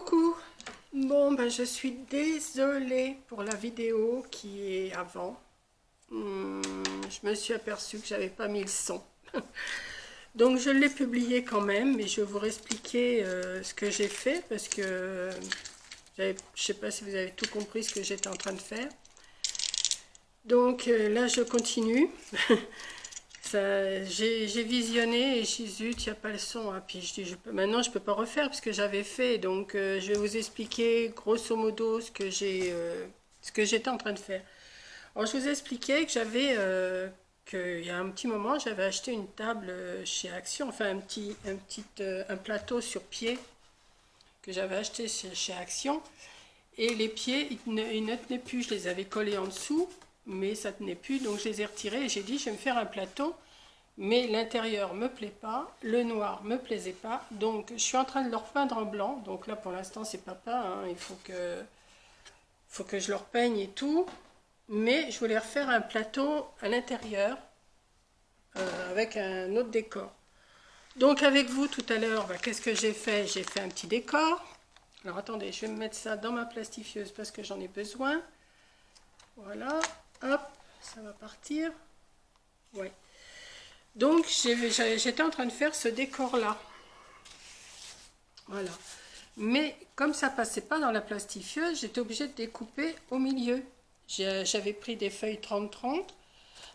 Coucou. Bon, ben je suis désolée pour la vidéo qui est avant. Je me suis aperçue que j'avais pas mis le son. Donc je l'ai publié quand même, mais je vais vous expliquer ce que j'ai fait parce que je sais pas si vous avez tout compris ce que j'étais en train de faire. Donc là je continue. J'ai visionné et j'ai dit zut, il n'y a pas le son. Hein. Puis je dis, maintenant je ne peux pas refaire parce que j'avais fait. Donc je vais vous expliquer grosso modo ce que j'étais en train de faire. Alors je vous expliquais que qu'il y a un petit moment, j'avais acheté une table chez Action, enfin un plateau sur pied que j'avais acheté chez Action. Et les pieds, ils ne tenaient plus. Je les avais collés en dessous, mais ça ne tenait plus. Donc je les ai retirés et j'ai dit, je vais me faire un plateau. Mais l'intérieur me plaît pas, le noir me plaisait pas, donc je suis en train de le repeindre en blanc. Donc là pour l'instant c'est pas peint, hein. Il faut que je le repeigne et tout. Mais je voulais refaire un plateau à l'intérieur avec un autre décor. Donc avec vous tout à l'heure, qu'est-ce que j'ai fait? J'ai fait un petit décor. Alors attendez, je vais me mettre ça dans ma plastifieuse parce que j'en ai besoin. Voilà, hop, ça va partir. Ouais. Donc j'étais en train de faire ce décor là, voilà, mais comme ça passait pas dans la plastifieuse, j'étais obligée de découper au milieu. J'avais pris des feuilles 30-30.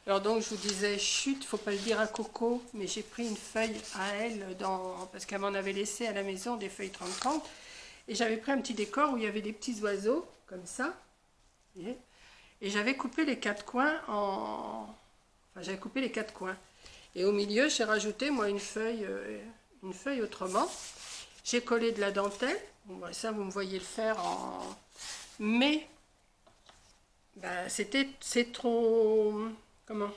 Alors donc je vous disais chut, faut pas le dire à Coco, mais j'ai pris une feuille à elle parce qu'elle m'en avait laissé à la maison des feuilles 30-30 et j'avais pris un petit décor où il y avait des petits oiseaux comme ça et j'avais coupé les quatre coins j'avais coupé les quatre coins. Et au milieu, j'ai rajouté, moi, une feuille autrement. J'ai collé de la dentelle. Bon, ça, vous me voyez le faire en... Mais, c'est trop... Comment?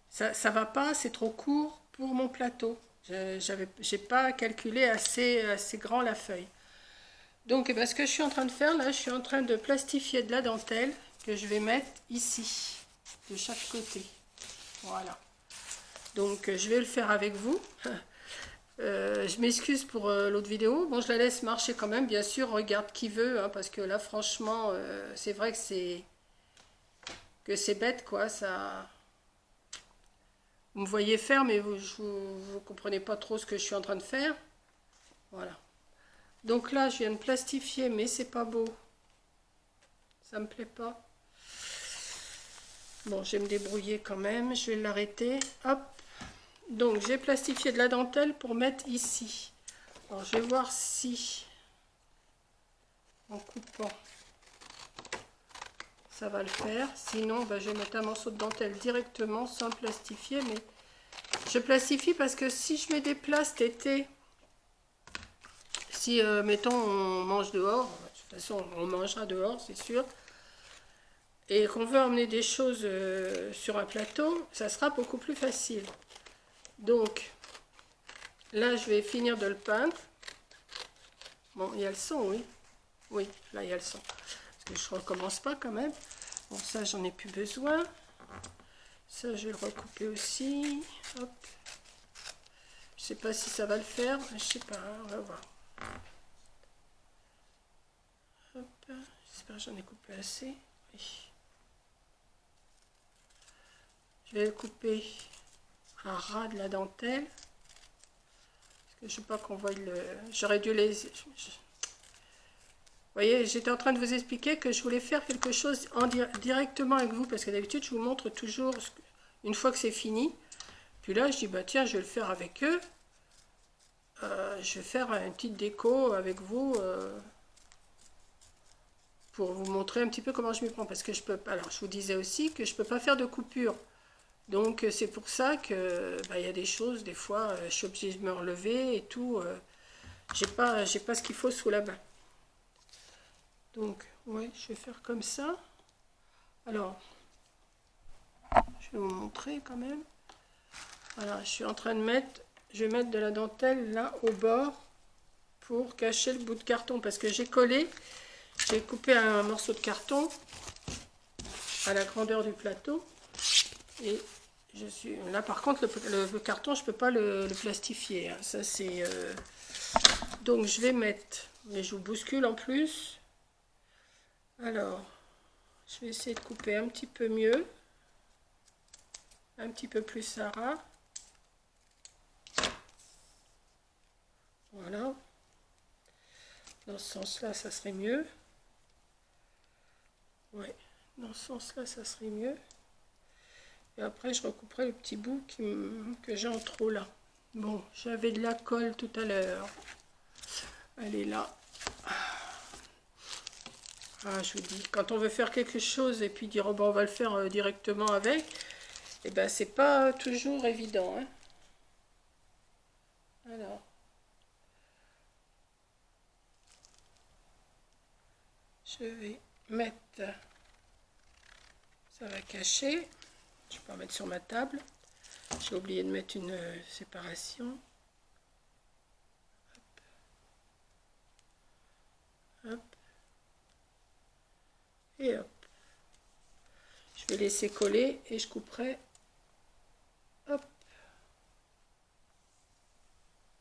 Ça va pas, c'est trop court pour mon plateau. J'ai pas calculé assez grand la feuille. Donc, ce que je suis en train de faire, là, je suis en train de plastifier de la dentelle que je vais mettre ici, de chaque côté. Voilà. Donc je vais le faire avec vous. Je m'excuse pour l'autre vidéo. Bon, je la laisse marcher quand même, bien sûr. Regarde qui veut, hein, parce que là, franchement, c'est vrai que c'est bête, quoi. Ça, vous me voyez faire, mais vous comprenez pas trop ce que je suis en train de faire. Voilà. Donc là, je viens de plastifier, mais c'est pas beau. Ça me plaît pas. Bon, je vais me débrouiller quand même. Je vais l'arrêter. Hop. Donc j'ai plastifié de la dentelle pour mettre ici. Alors je vais voir si en coupant ça va le faire. Sinon je vais mettre un morceau de dentelle directement sans le plastifier. Mais je plastifie parce que si je mets des plats cet été, si mettons on mange dehors, de toute façon on mangera dehors c'est sûr, et qu'on veut emmener des choses sur un plateau, ça sera beaucoup plus facile. Donc là, je vais finir de le peindre. Bon, il y a le son, oui. Oui, là, il y a le son. Parce que je ne recommence pas quand même. Bon, ça, j'en ai plus besoin. Ça, je vais le recouper aussi. Hop. Je sais pas si ça va le faire. Je sais pas, hein, on va voir. Hop. J'espère que j'en ai coupé assez. Oui. Je vais le couper à ras de la dentelle. Je ne sais pas qu'on voit le... J'aurais dû les... Vous voyez, j'étais en train de vous expliquer que je voulais faire quelque chose directement avec vous, parce que d'habitude, je vous montre toujours une fois que c'est fini. Puis là, je dis, tiens, je vais le faire avec eux. Je vais faire une petite déco avec vous pour vous montrer un petit peu comment je m'y prends. Parce que je peux pas... Alors, je vous disais aussi que je ne peux pas faire de coupure. Donc c'est pour ça que il y a des choses, des fois, je suis obligée de me relever et tout. J'ai pas ce qu'il faut sous la main. Donc, ouais, je vais faire comme ça. Alors, je vais vous montrer quand même. Voilà, je suis en train de mettre, je vais mettre de la dentelle là au bord pour cacher le bout de carton parce que j'ai collé, j'ai coupé un morceau de carton à la grandeur du plateau et je suis là. Par contre, le carton, je peux pas le plastifier. Hein. Ça c'est donc je vais mettre Mais je vous bouscule en plus. Alors, je vais essayer de couper un petit peu mieux. Un petit peu plus Sarah. Voilà. Dans ce sens-là, ça serait mieux. Ouais, dans ce sens-là, ça serait mieux. Et après, je recouperai le petit bout que j'ai en trop là. Bon, j'avais de la colle tout à l'heure. Elle est là. Ah, je vous dis, quand on veut faire quelque chose et puis dire, oh, ben, on va le faire directement avec, et ben, c'est pas toujours évident, hein. Alors, je vais mettre, ça va cacher, je peux en mettre sur ma table. J'ai oublié de mettre une séparation. Hop. Hop. Et hop. Je vais laisser coller et je couperai. Hop.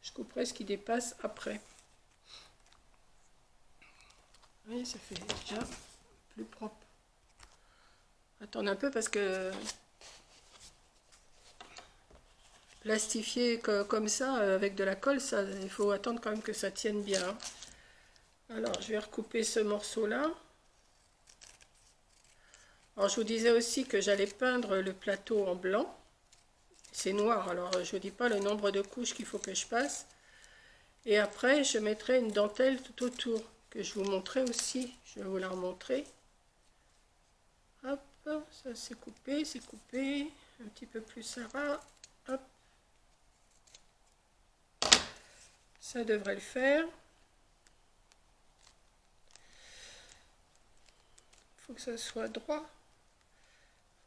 Je couperai ce qui dépasse après. Vous voyez, ça fait déjà plus propre. Attends un peu parce que plastifier comme ça avec de la colle, ça, il faut attendre quand même que ça tienne bien. Alors, je vais recouper ce morceau-là. Alors, je vous disais aussi que j'allais peindre le plateau en blanc. C'est noir, alors je ne vous dis pas le nombre de couches qu'il faut que je passe. Et après, je mettrai une dentelle tout autour, que je vous montrerai aussi. Je vais vous la remontrer. Hop, ça c'est coupé, c'est coupé. Un petit peu plus Sarah. Hop. Ça devrait le faire. Il faut que ça soit droit.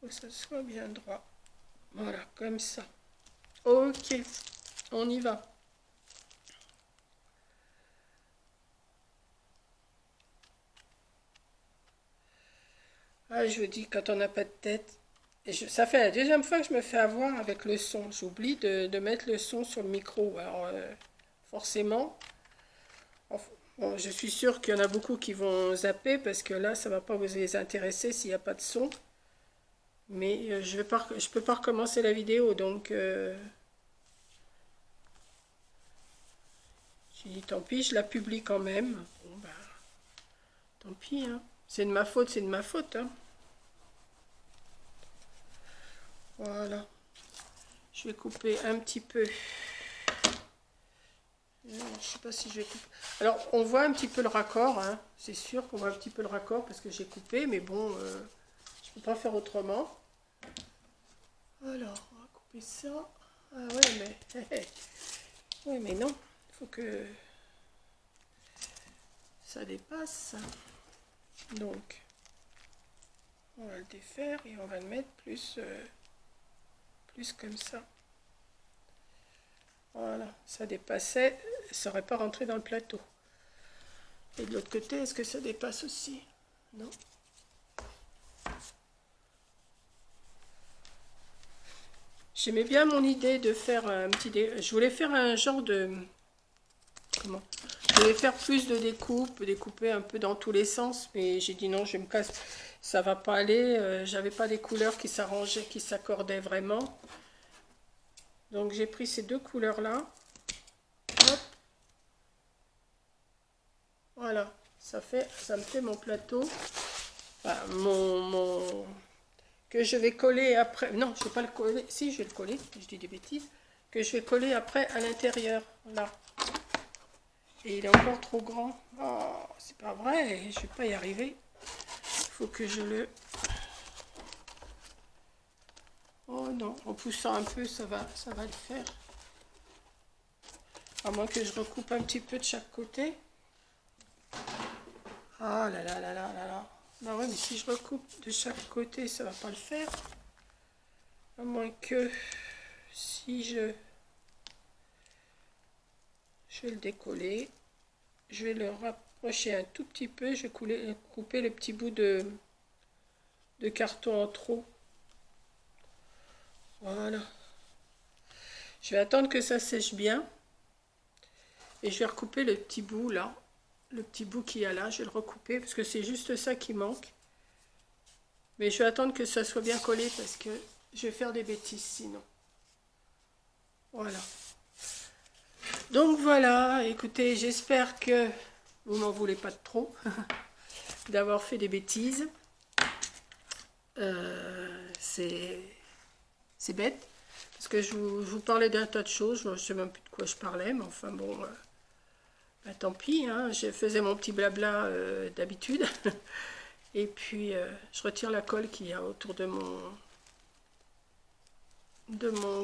Il faut que ça soit bien droit. Voilà, comme ça. Ok, on y va. Ah, je vous dis, quand on n'a pas de tête, ça fait la deuxième fois que je me fais avoir avec le son. J'oublie de mettre le son sur le micro. Alors, forcément, bon, je suis sûre qu'il y en a beaucoup qui vont zapper parce que là, ça ne va pas vous les intéresser s'il n'y a pas de son. Mais je peux pas recommencer la vidéo, donc j'ai dit tant pis, je la publie quand même. Bon, bah, tant pis, hein. C'est de ma faute, c'est de ma faute, hein. Voilà. Je vais couper un petit peu. Je ne sais pas si je vais couper. Alors, on voit un petit peu le raccord, hein. C'est sûr qu'on voit un petit peu le raccord parce que j'ai coupé, mais bon, je ne peux pas faire autrement. Alors, on va couper ça. Ah ouais, mais... ouais, mais non. Il faut que ça dépasse. Donc, on va le défaire et on va le mettre plus comme ça. Voilà, ça dépassait, ça n'aurait pas rentré dans le plateau. Et de l'autre côté, est-ce que ça dépasse aussi? Non. J'aimais bien mon idée de faire un petit... Je voulais faire un genre de... Comment? Je voulais faire plus de découpe, découper un peu dans tous les sens, mais j'ai dit non, je me casse, ça va pas aller. J'avais pas des couleurs qui s'arrangeaient, qui s'accordaient vraiment. Donc j'ai pris ces deux couleurs-là. Hop. Voilà, ça me fait mon plateau. Enfin, que je vais coller après. Non, je vais pas le coller. Si, je vais le coller. Je dis des bêtises. Que je vais coller après à l'intérieur. Là. Et il est encore trop grand. Oh, c'est pas vrai. Je vais pas y arriver. Il faut que je le... Oh non, en poussant un peu, ça va le faire. À moins que je recoupe un petit peu de chaque côté. Ah là là là là là là. Bah ouais, mais si je recoupe de chaque côté, ça va pas le faire. À moins que si je vais le décoller, je vais le rapprocher un tout petit peu, je vais couper le petit bout de carton en trop. Voilà. Je vais attendre que ça sèche bien et je vais recouper le petit bout là. le petit bout qu'il y a là, je vais le recouper parce que c'est juste ça qui manque. Mais je vais attendre que ça soit bien collé parce que je vais faire des bêtises sinon. Voilà. Donc voilà, écoutez, j'espère que vous m'en voulez pas de trop d'avoir fait des bêtises. C'est bête parce que je vous parlais d'un tas de choses, je ne sais même plus de quoi je parlais, mais enfin bon, bah, tant pis, hein, je faisais mon petit blabla d'habitude. Et puis je retire la colle qu'il y a autour de mon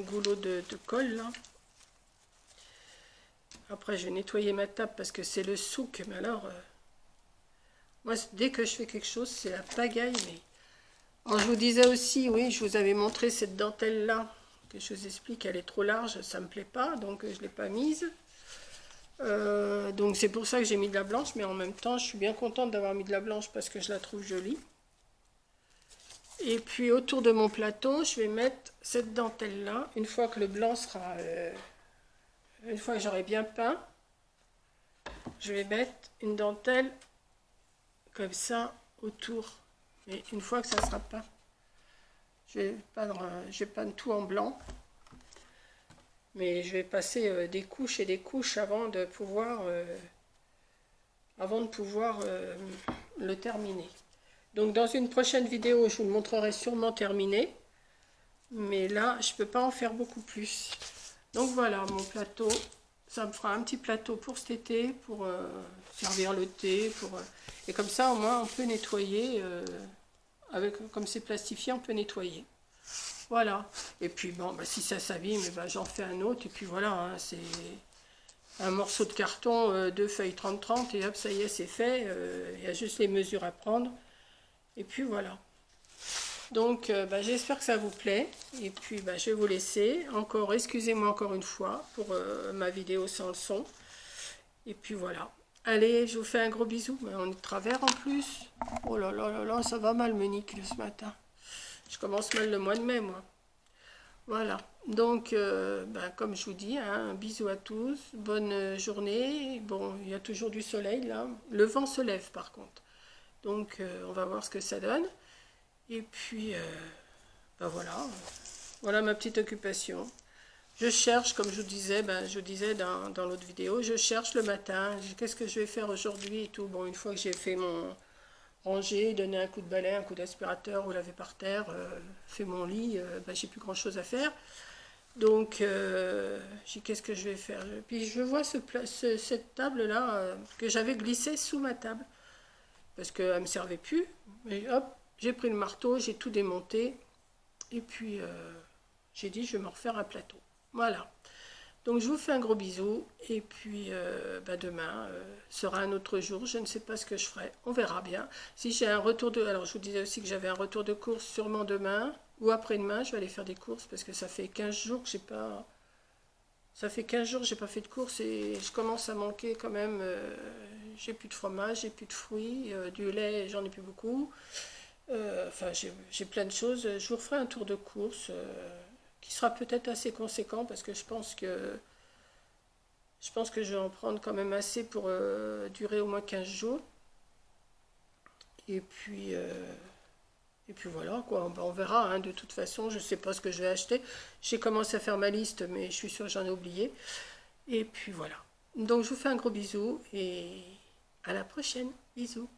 goulot de colle là. Après je vais nettoyer ma table parce que c'est le souk, mais alors moi dès que je fais quelque chose c'est la pagaille. Mais alors, je vous disais aussi, oui, je vous avais montré cette dentelle là que je vous explique, elle est trop large, ça me plaît pas, donc je l'ai pas mise. Donc c'est pour ça que j'ai mis de la blanche, mais en même temps je suis bien contente d'avoir mis de la blanche parce que je la trouve jolie. Et puis autour de mon plateau je vais mettre cette dentelle là, une fois que le blanc sera une fois que j'aurai bien peint, je vais mettre une dentelle comme ça autour, mais une fois que ça sera peint, je vais peindre tout en blanc. Mais je vais passer des couches et des couches avant de pouvoir le terminer. Donc dans une prochaine vidéo, je vous le montrerai sûrement terminé. Mais là, je ne peux pas en faire beaucoup plus. Donc voilà, mon plateau. Ça me fera un petit plateau pour cet été, pour servir le thé. Et comme ça, au moins, on peut nettoyer. Comme c'est plastifié, on peut nettoyer. Voilà. Et puis bon, bah, si ça s'abîme, bah, j'en fais un autre. Et puis voilà, hein, c'est un morceau de carton, 2 feuilles 30-30, et hop, ça y est, c'est fait. Il y a juste les mesures à prendre. Et puis voilà. Donc bah, j'espère que ça vous plaît. Et puis bah, je vais vous laisser. Encore, excusez-moi encore une fois pour ma vidéo sans le son. Et puis voilà. Allez, je vous fais un gros bisou. Mais on est de travers en plus. Oh là là là là, ça va mal me niquer ce matin. Je commence mal le mois de mai, moi. Voilà. Donc, ben, comme je vous dis, hein, un bisou à tous. Bonne journée. Bon, il y a toujours du soleil, là. Le vent se lève, par contre. Donc, on va voir ce que ça donne. Et puis, ben voilà. Voilà ma petite occupation. Je cherche, comme je vous disais, ben, je vous disais dans l'autre vidéo, je cherche le matin. Qu'est-ce que je vais faire aujourd'hui et tout. Bon, une fois que j'ai fait mon ranger, donner un coup de balai, un coup d'aspirateur ou laver par terre, fait mon lit, ben, j'ai plus grand chose à faire. Donc, qu'est-ce que je vais faire? Puis je vois cette table là que j'avais glissée sous ma table parce qu'elle ne me servait plus. Mais hop, j'ai pris le marteau, j'ai tout démonté et puis j'ai dit je vais me refaire un plateau. Voilà. Donc je vous fais un gros bisou et puis bah demain sera un autre jour, je ne sais pas ce que je ferai, on verra bien. Si j'ai un retour de... Alors je vous disais aussi que j'avais un retour de course sûrement demain ou après-demain, je vais aller faire des courses parce que ça fait 15 jours que j'ai pas... Ça fait 15 jours que j'ai pas fait de courses et je commence à manquer quand même. J'ai plus de fromage, j'ai plus de fruits, du lait, j'en ai plus beaucoup. Enfin j'ai plein de choses. Je vous referai un tour de course qui sera peut-être assez conséquent parce que je pense que je vais en prendre quand même assez pour durer au moins 15 jours. Et puis voilà quoi, ben, on verra, hein, de toute façon, je ne sais pas ce que je vais acheter. J'ai commencé à faire ma liste, mais je suis sûre que j'en ai oublié. Et puis voilà. Donc je vous fais un gros bisou et à la prochaine. Bisous.